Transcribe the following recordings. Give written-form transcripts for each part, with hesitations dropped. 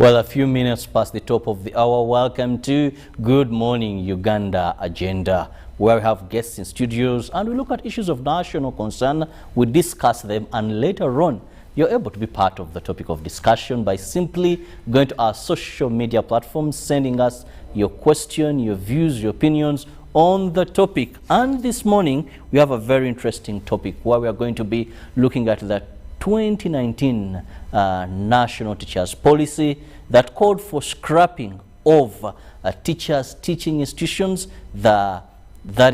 Well, a few minutes past the top of the hour. Welcome to Good Morning Uganda Agenda, where we have guests in studios and we look at issues of national concern. We discuss them, and later on, you're able to be part of the topic of discussion by simply going to our social media platforms, sending us your question, your views, your opinions on the topic. And this morning, we have a very interesting topic where we are going to be looking at the 2019 National Teachers Policy that called for scrapping of teachers' teaching institutions, that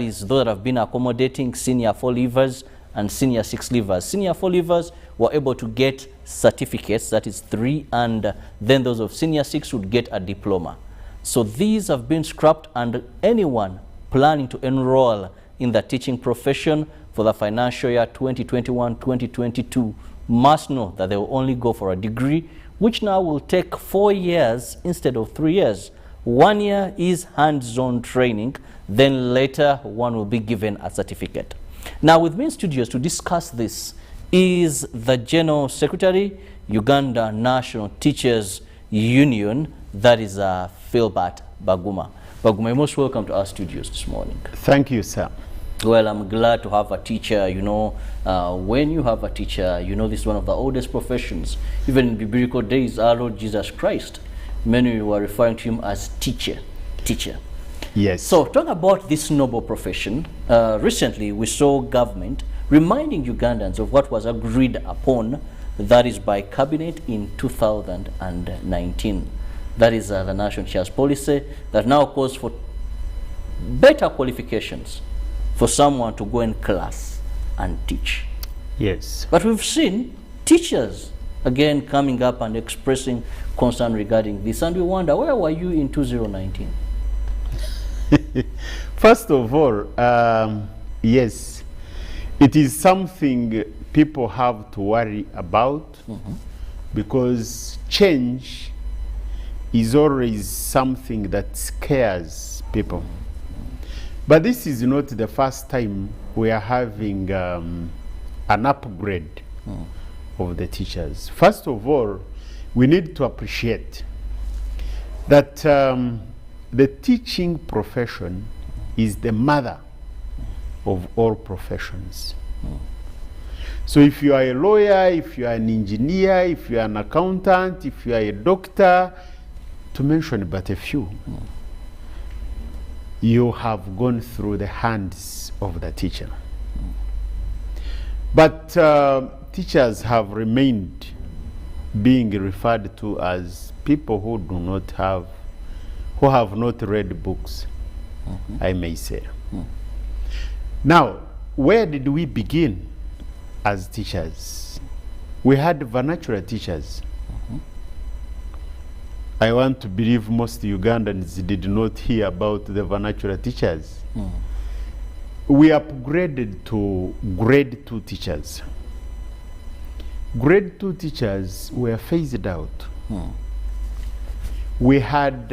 is, those that have been accommodating senior 4 leavers and senior 6 leavers. Senior 4 leavers were able to get certificates, that is 3, and then those of senior 6 would get a diploma. So these have been scrapped, and anyone planning to enroll in the teaching profession for the financial year 2021-2022 must know that they will only go for a degree, which now will take 4 years instead of 3 years. 1 year is hands-on training, then later one will be given a certificate. Now with me in studios to discuss this is the General Secretary, Uganda National Teachers Union, that is Philbert Baguma. Baguma, you're most welcome to our studios this morning. Thank you, sir. Well, I'm glad to have a teacher. You know, when you have a teacher, you know, this is one of the oldest professions. Even in biblical days, our Lord Jesus Christ, many were referring to him as teacher. Yes. So, talking about this noble profession, recently we saw government reminding Ugandans of what was agreed upon, that is by cabinet in 2019. That is the National Teachers Policy that now calls for better qualifications for someone to go in class and teach. Yes. But we've seen teachers again coming up and expressing concern regarding this, and we wonder, where were you in 2019? First of all, yes, it is something people have to worry about, because change is always something that scares people. But this is not the first time we are having an upgrade of the teachers. First of all, we need to appreciate that the teaching profession is the mother of all professions. So if you are a lawyer, if you are an engineer, if you are an accountant, if you are a doctor, to mention but a few, you have gone through the hands of the teacher. But teachers have remained being referred to as people who do not have, who have not read books, I may say. Now, where did we begin as teachers? We had vernacular teachers. I want to believe most Ugandans did not hear about the vernacular teachers. We upgraded to grade 2 teachers. Grade 2 teachers were phased out. We had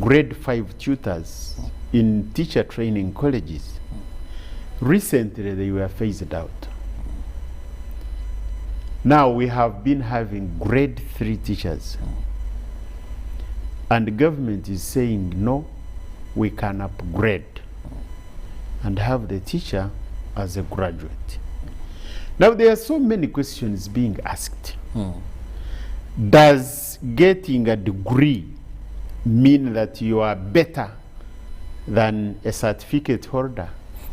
grade 5 tutors in teacher training colleges. Recently, they were phased out. Now we have been having grade 3 teachers. And the government is saying, no, we can upgrade and have the teacher as a graduate. Now there are so many questions being asked. Does getting a degree mean that you are better than a certificate holder?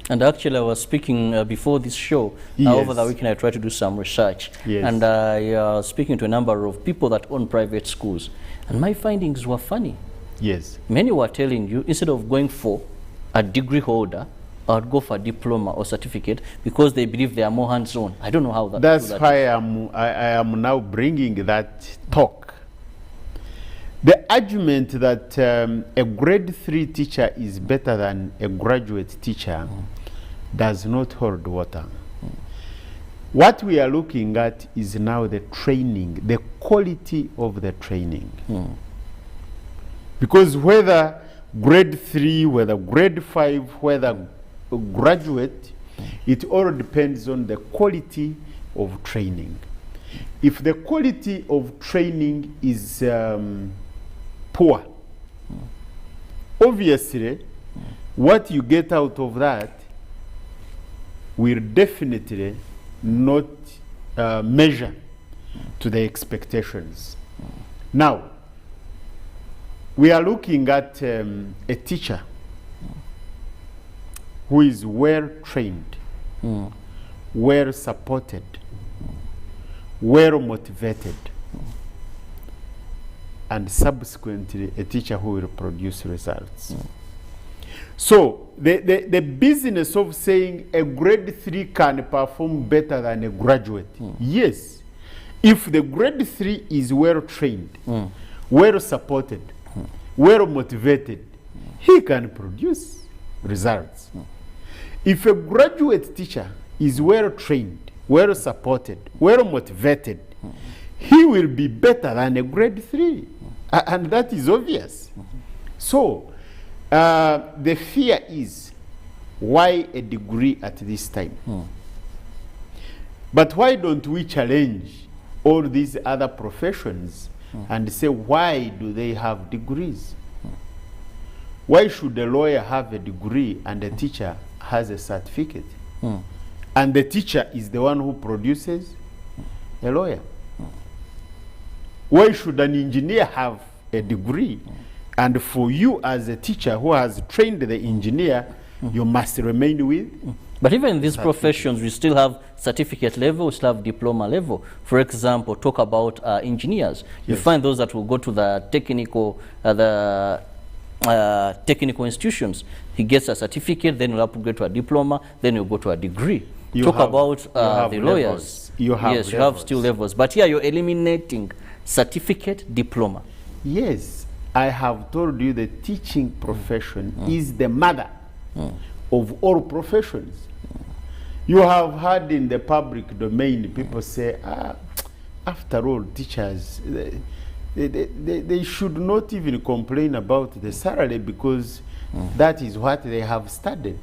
And actually, I was speaking before this show. Over the weekend, I tried to do some research. And I was speaking to a number of people that own private schools. And my findings were funny. Yes. Many were telling you, instead of going for a degree holder, I would go for a diploma or certificate because they believe they are more hands-on. I don't know how that. That's why I am now bringing that talk. The argument that a grade 3 teacher is better than a graduate teacher does not hold water. What we are looking at is now the training, the quality of the training. Because whether grade 3, whether grade 5, whether graduate, it all depends on the quality of training. If the quality of training is poor, obviously, what you get out of that will definitely not measure to the expectations. Now, we are looking at a teacher who is well trained, well supported, well motivated, and subsequently a teacher who will produce results. So the business of saying a grade 3 can perform better than a graduate, yes, if the grade 3 is well trained, well supported, well motivated, he can produce results. If a graduate teacher is well trained, well supported, well motivated, he will be better than a grade 3. And that is obvious. So the fear is, why a degree at this time? But why don't we challenge all these other professions and say, why do they have degrees? Why should a lawyer have a degree and a teacher has a certificate? And the teacher is the one who produces a lawyer. Why should an engineer have a degree? And for you as a teacher who has trained the engineer, you must remain with. But even in these professions, we still have certificate level, we still have diploma level. For example, talk about engineers. You find those that will go to the technical institutions. He gets a certificate, then he'll upgrade to a diploma, then he'll go to a degree. Talk about the lawyers. You have still levels. But here you're eliminating certificate, diploma. Yes, I have told you the teaching profession is the mother of all professions. You have heard in the public domain people say, after all, teachers, they should not even complain about the salary because that is what they have studied.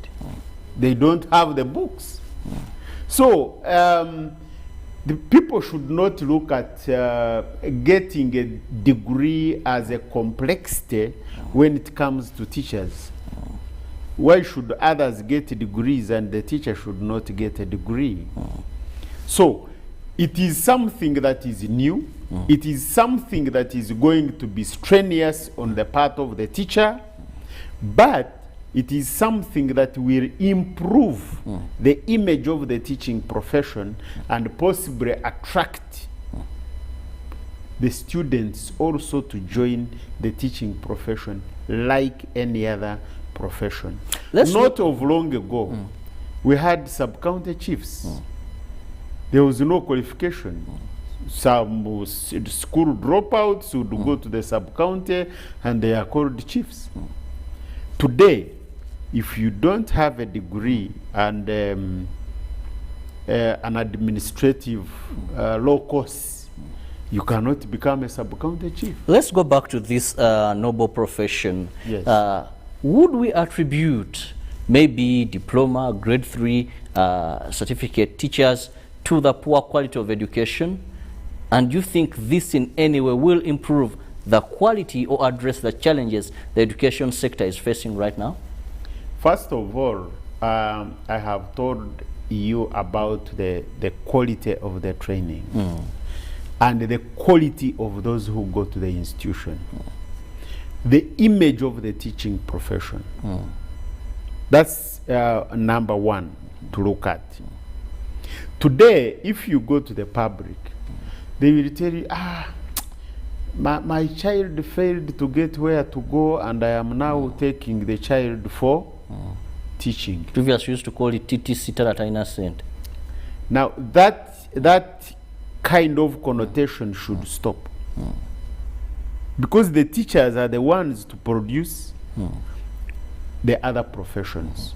They don't have the books. So the people should not look at getting a degree as a complexity when it comes to teachers. Why should others get degrees and the teacher should not get a degree? So it is something that is new. It is something that is going to be strenuous on the part of the teacher, but it is something that will improve the image of the teaching profession and possibly attract the students also to join the teaching profession like any other profession. Not of long ago, we had sub-county chiefs. There was no qualification. Some school dropouts would go to the sub-county and they are called chiefs. Today, if you don't have a degree and an administrative law course, you cannot become a sub-county chief. Let's go back to this noble profession. Yes. Would we attribute maybe diploma, grade 3 certificate teachers to the poor quality of education? And do you think this in any way will improve the quality or address the challenges the education sector is facing right now? First of all, I have told you about the quality of the training and the quality of those who go to the institution. The image of the teaching profession. That's number one to look at. Today, if you go to the public, they will tell you, my child failed to get where to go and I am now taking the child for teaching. Previously used to call it TTC, Tarata Innocent. Now that kind of connotation should stop. Because the teachers are the ones to produce the other professions.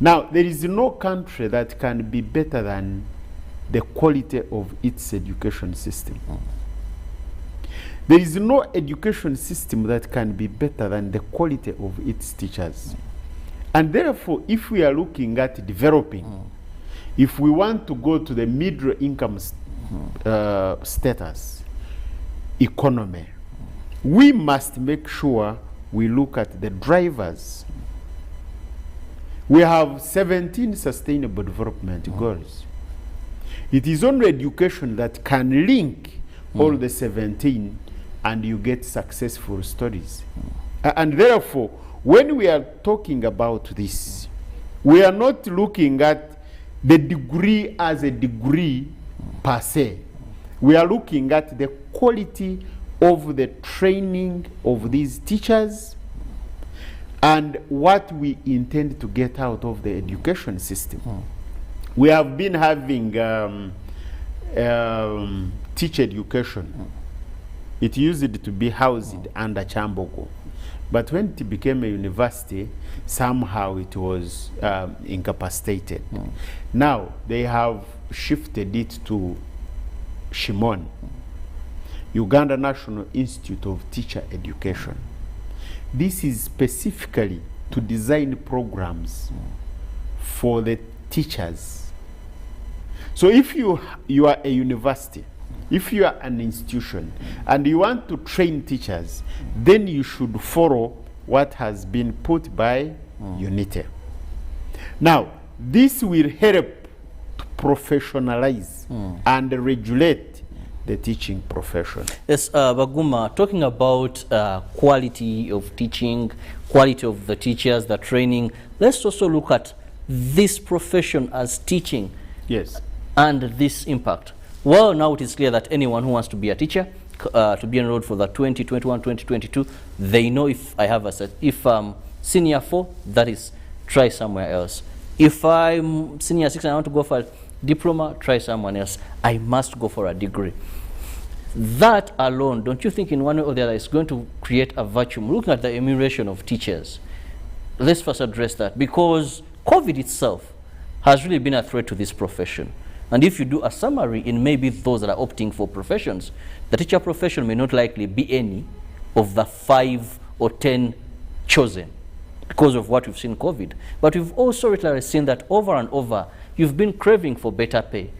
Now, there is no country that can be better than the quality of its education system. There is no education system that can be better than the quality of its teachers. And therefore, if we are looking at developing, if we want to go to the middle income status, economy. We must make sure we look at the drivers. We have 17 sustainable development goals. It is only education that can link all the 17 and you get successful studies. And therefore, when we are talking about this, we are not looking at the degree as a degree per se. We are looking at the quality of the training of these teachers and what we intend to get out of the education system. We have been having teacher education. It used to be housed under Chambogo. But when it became a university, somehow it was incapacitated. Now they have shifted it to Shimon, Uganda National Institute of Teacher Education. This is specifically to design programs for the teachers. So if you are a university, if you are an institution and you want to train teachers, then you should follow what has been put by UNITE. Now, this will help to professionalize and regulate the teaching profession. Yes, Baguma, talking about quality of teaching, quality of the teachers, the training, let's also look at this profession as teaching. Yes. And this impact. Well, now it is clear that anyone who wants to be a teacher, to be enrolled for the 2021-2022, they know if I have a set. If I'm senior 4, that is, try somewhere else. If I'm senior 6 and I want to go for a diploma, try someone else. I must go for a degree. That alone, don't you think in one way or the other is going to create a vacuum? Looking at the enumeration of teachers, let's first address that, because COVID itself has really been a threat to this profession. And if you do a summary in maybe those that are opting for professions, the teacher profession may not likely be any of the 5 or 10 chosen because of what we've seen COVID. But we've also literally seen that over and over, you've been craving for better pay.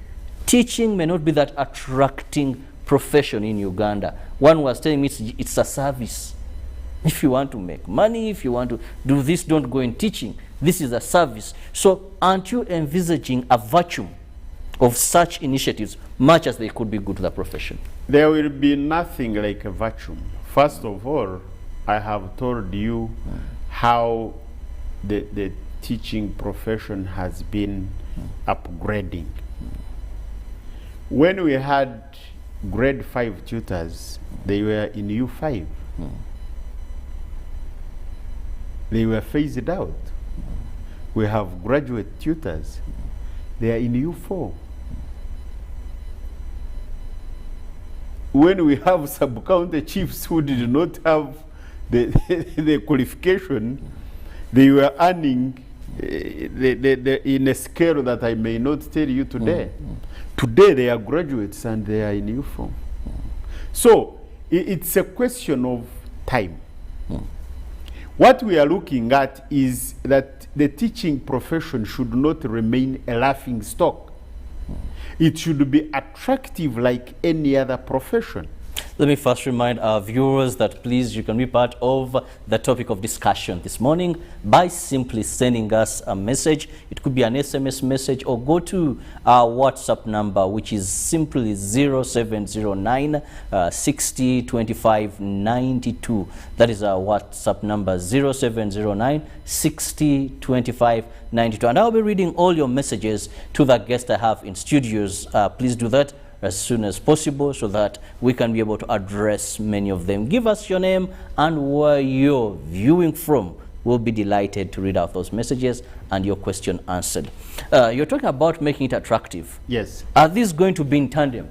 Teaching may not be that attracting profession in Uganda. One was telling me it's a service. If you want to make money, if you want to do this, don't go in teaching. This is a service. So aren't you envisaging a vacuum of such initiatives, much as they could be good to the profession? There will be nothing like a vacuum. First of all, I have told you how the teaching profession has been upgrading. When we had grade 5 tutors, they were in U5. They were phased out. We have graduate tutors. They are in U4. When we have sub-county chiefs who did not have the qualification, they were earning in a scale that I may not tell you today. Today they are graduates and they are in uniform. So it's a question of time. What we are looking at is that the teaching profession should not remain a laughing stock. It should be attractive like any other profession. Let me first remind our viewers that please, you can be part of the topic of discussion this morning by simply sending us a message. It could be an SMS message, or go to our WhatsApp number, which is simply 0709 60 25 92. That is our WhatsApp number, 0709 60 25 92. And I'll be reading all your messages to the guest I have in studios. Please do that as soon as possible so that we can be able to address many of them. Give us your name and where you're viewing from. We'll be delighted to read out those messages and your question answered. You're talking about making it attractive. Yes. Are these going to be in tandem?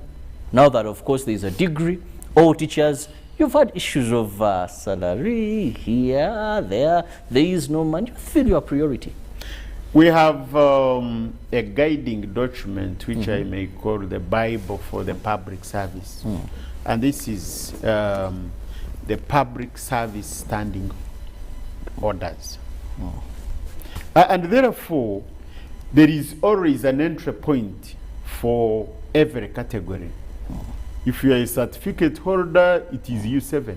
Now that, of course, there's a degree, all teachers, you've had issues of salary here, there is no money. You feel your priority. We have a guiding document which I may call the Bible for the public service. And this is the public service standing orders. And therefore, there is always an entry point for every category. If you are a certificate holder, it is U7.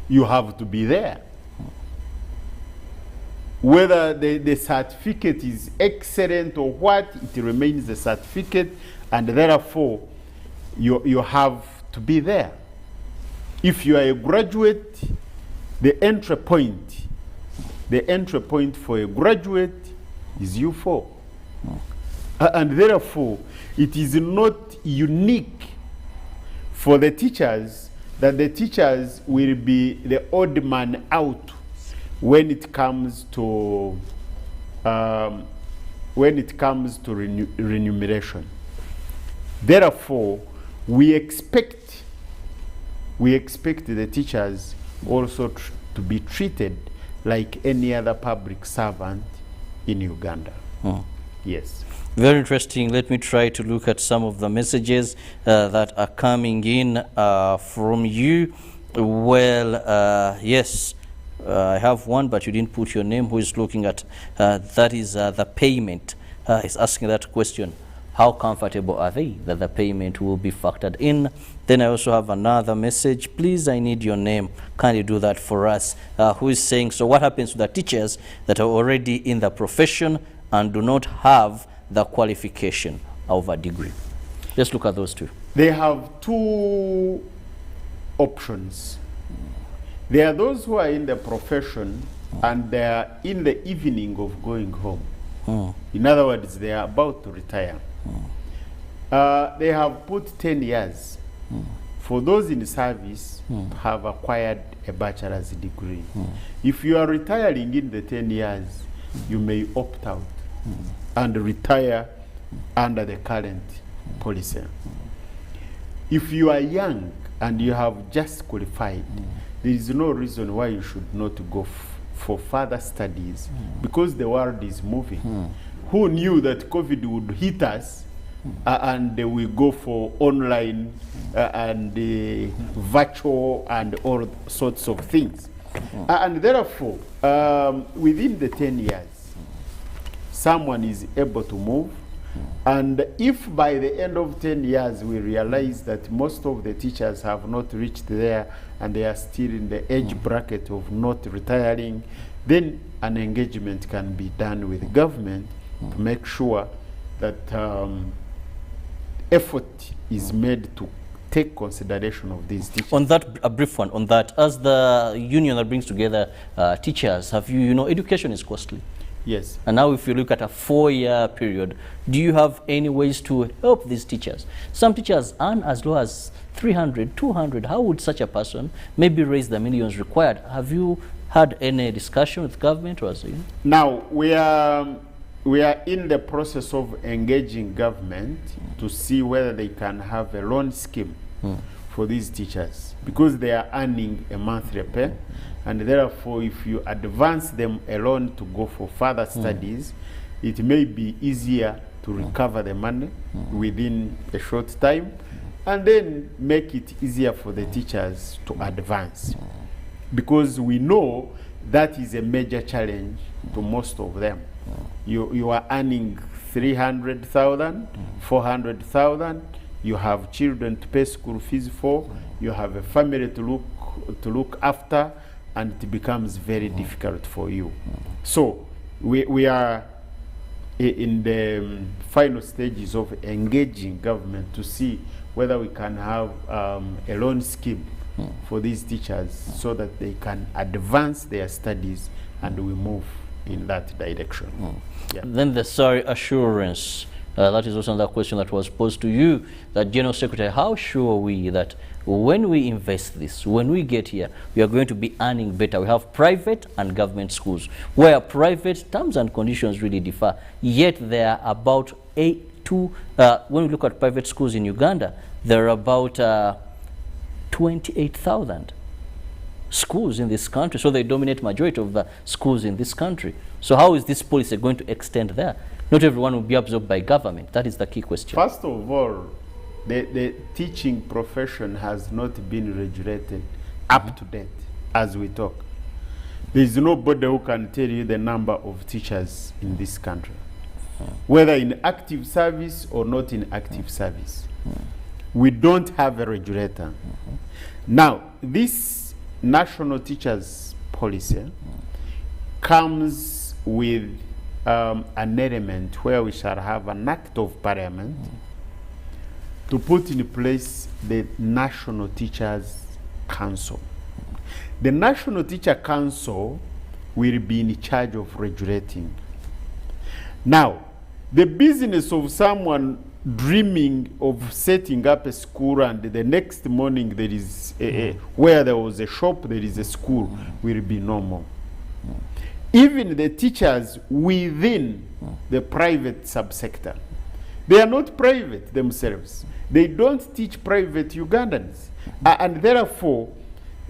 You have to be there. Whether the certificate is excellent or what, it remains a certificate, and therefore you have to be there. If you are a graduate, the entry point for a graduate is U4. And therefore, it is not unique for the teachers that the teachers will be the odd man out when it comes to remuneration. Therefore, we expect the teachers also to be treated like any other public servant in Uganda. Yes. Very interesting. Let me try to look at some of the messages that are coming in from you. Well, yes, I have one, but you didn't put your name. Who is looking at that is the payment. Is asking that question. How comfortable are they that the payment will be factored in? Then I also have another message. Please, I need your name. Can you do that for us? Who is saying, so what happens to the teachers that are already in the profession and do not have the qualification of a degree? Let's look at those two. They have two options. There are those who are in the profession and they are in the evening of going home. In other words, they are about to retire. They have put 10 years for those in service have acquired a bachelor's degree. If you are retiring in the 10 years, you may opt out and retire under the current policy. If you are young and you have just qualified, there is no reason why you should not go for further studies because the world is moving. Who knew that COVID would hit us and we go for online and virtual and all sorts of things. And therefore, within the 10 years, someone is able to move. And if by the end of 10 years we realize that most of the teachers have not reached there and they are still in the age bracket of not retiring, then an engagement can be done with the government to make sure that effort is made to take consideration of these teachers. On that, a brief one on that, as the union that brings together teachers, have you, education is costly. Yes. And now if you look at a 4-year period, do you have any ways to help these teachers? Some teachers earn as low as 300, 200. How would such a person maybe raise the millions required? Have you had any discussion with government or so? Now, we are in the process of engaging government to see whether they can have a loan scheme for these teachers because they are earning a monthly pay. And therefore, if you advance them a loan to go for further studies, it may be easier to recover the money within a short time and then make it easier for the teachers to advance. Because we know that is a major challenge to most of them. You are earning 300,000, 400,000, you have children to pay school fees for, you have a family to look after, and it becomes very difficult for you. So we are in the final stages of engaging government to see whether we can have a loan scheme for these teachers so that they can advance their studies and we move in that direction. Yeah. Then the salary assurance, that is also another question that was posed to you, that General Secretary, how sure are we that when we invest this, when we get here, we are going to be earning better? We have private and government schools, where private terms and conditions really differ, yet there are about when we look at private schools in Uganda, there are about 28,000 schools in this country, so they dominate majority of the schools in this country. So how is this policy going to extend there? Not everyone will be absorbed by government. That is the key question. First of all, the teaching profession has not been regulated up to date as we talk. There is nobody who can tell you the number of teachers in this country. whether in active service or not in active service. We don't have a regulator. Now, this national teachers policy comes with an element where we shall have an act of parliament to put in place the National Teachers Council. The National Teacher Council will be in charge of regulating. Now, the business of someone dreaming of setting up a school and the next morning there is where there was a shop, there is a school, will be normal. Even the teachers within the private subsector, they are not private themselves. They don't teach private Ugandans. And therefore,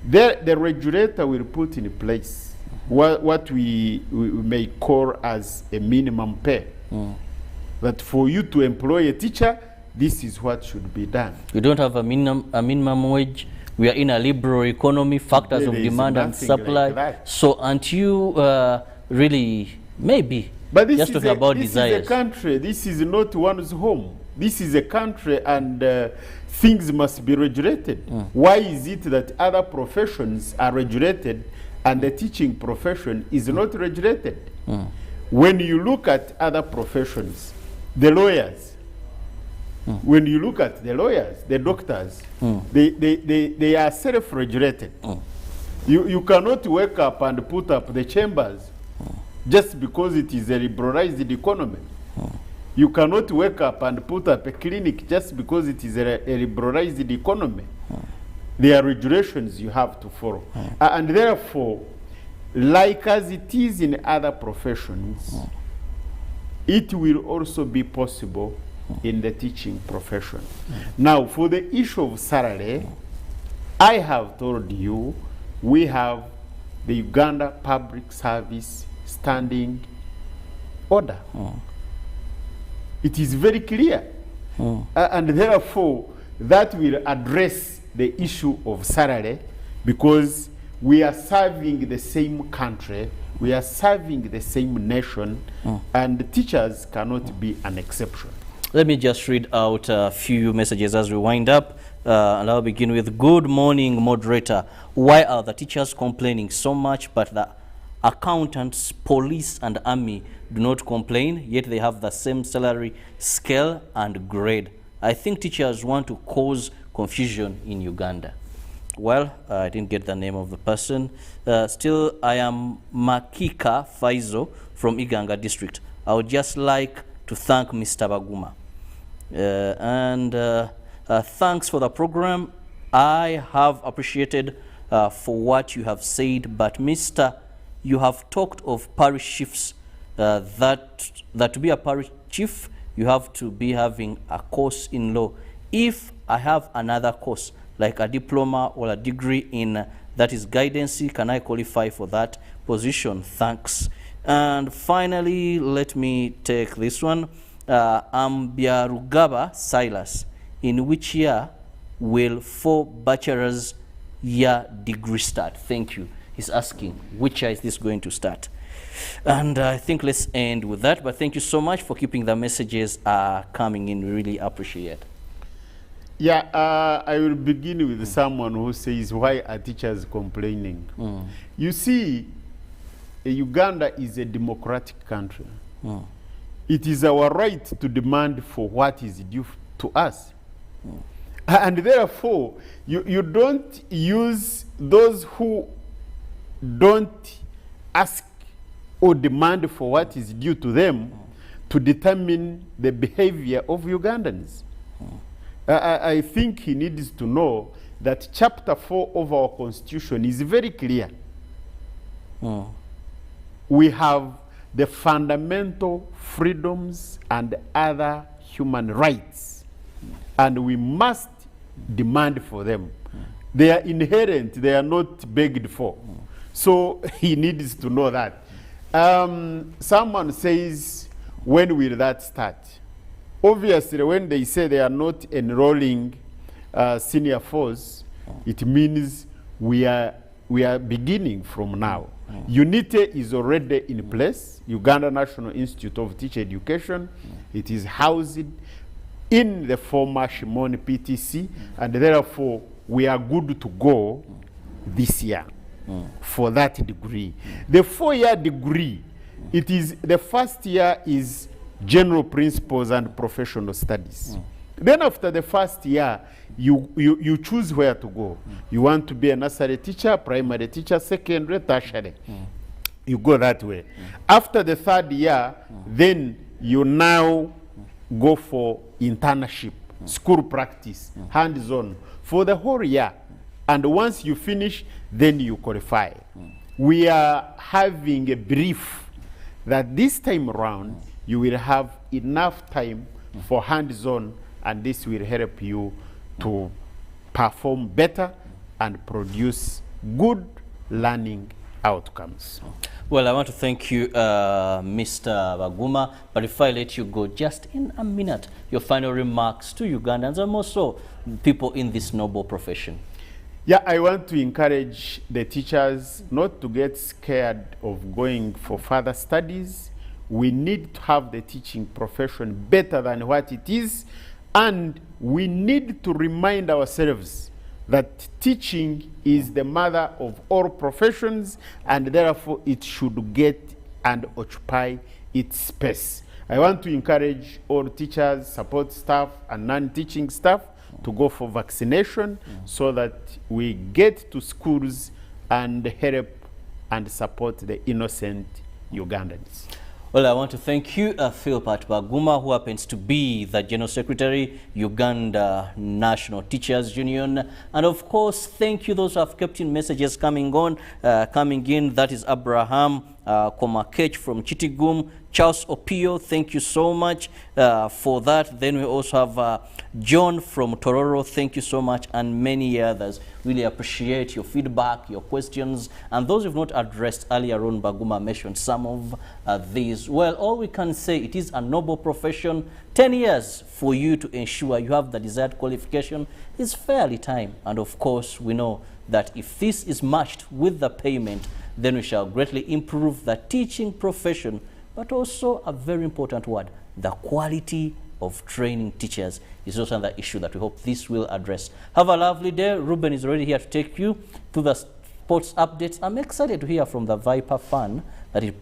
the regulator will put in place what we may call as a minimum pay. That for you to employ a teacher, this is what should be done. We don't have a minimum wage. We are in a liberal economy, factors of demand and supply. Like so aren't you really, maybe, but this just talking about desires? This is a country. This is not one's home. This is a country and things must be regulated. Why is it that other professions are regulated and the teaching profession is not regulated? When you look at other professions, the lawyers, when you look at the lawyers, the doctors, they are self-regulated. You cannot wake up and put up the chambers just because it is a liberalized economy. You cannot wake up and put up a clinic just because it is a liberalized economy. There are regulations you have to follow. And therefore, like as it is in other professions, it will also be possible in the teaching profession. Now, for the issue of salary, I have told you we have the Uganda Public Service Standing Order. It is very clear. And therefore, that will address the issue of salary because we are serving the same country, we are serving the same nation, and teachers cannot be an exception. Let me just read out a few messages as we wind up. And I'll begin with, good morning, moderator. Why are the teachers complaining so much, but the accountants, police, and army do not complain, yet they have the same salary scale and grade? I think teachers want to cause confusion in Uganda. Well, I didn't get the name of the person. Still, I am Makika Faizo from Iganga district. I would just like to thank Mr. Baguma. Thanks for the program. I have appreciated for what you have said, but Mr. You have talked of parish chiefs, that to be a parish chief, you have to be having a course in law. If I have another course, like a diploma or a degree in that is guidance, can I qualify for that position? Thanks. And finally, let me take this one. Ambiarugaba Silas, in which year will 4 bachelor's year degree start? Thank you. He's asking, which year is this going to start? And I think let's end with that, but thank you so much for keeping the messages coming in. We really appreciate it. Yeah, I will begin with someone who says, why are teachers complaining? You see, Uganda is a democratic country. It is our right to demand for what is due to us. And therefore, you don't use those who don't ask or demand for what is due to them to determine the behavior of Ugandans. I think he needs to know that Chapter 4 of our Constitution is very clear. We have the fundamental freedoms and other human rights, and we must demand for them. They are inherent, they are not begged for. So he needs to know that. Someone says, when will that start? Obviously, when they say they are not enrolling senior force, it means we are beginning from now. Unity is already in place. Uganda National Institute of Teacher Education. It is housed in the former Shimoni PTC, and therefore we are good to go this year for that degree. The 4-year degree, it is the first year is general principles and professional studies. Then after the first year, you choose where to go. You want to be a nursery teacher, primary teacher, secondary, tertiary. You go that way. After the 3rd year, then you now go for internship, school practice, hands-on, for the whole year. And once you finish, then you qualify. We are having a brief that this time around, you will have enough time for hands-on, and this will help you to perform better and produce good learning outcomes. Well, I want to thank you, Mr. Baguma, but if I let you go just in a minute, your final remarks to Ugandans and also people in this noble profession. Yeah, I want to encourage the teachers not to get scared of going for further studies. We need to have the teaching profession better than what it is, and we need to remind ourselves that teaching is the mother of all professions, and therefore it should get and occupy its space. I want to encourage all teachers, support staff, and non-teaching staff to go for vaccination so that we get to schools and help and support the innocent Ugandans. Well, I want to thank you, Philpat Baguma, who happens to be the General Secretary, Uganda National Teachers Union. And of course, thank you those who have kept in messages coming in. That is Abraham Komakech from Chitigum, Charles Opio, thank you so much for that. Then we also have John from Tororo, thank you so much, and many others. Really appreciate your feedback, your questions, and those we've not addressed earlier on. Baguma mentioned some of these. Well, all we can say, it is a noble profession. 10 years for you to ensure you have the desired qualification is fairly time. And of course, we know that if this is matched with the payment, then we shall greatly improve the teaching profession, but also a very important word, the quality of training teachers is also another issue that we hope this will address. Have a lovely day. Ruben is already here to take you to the sports updates. I'm excited to hear from the Viper fan that it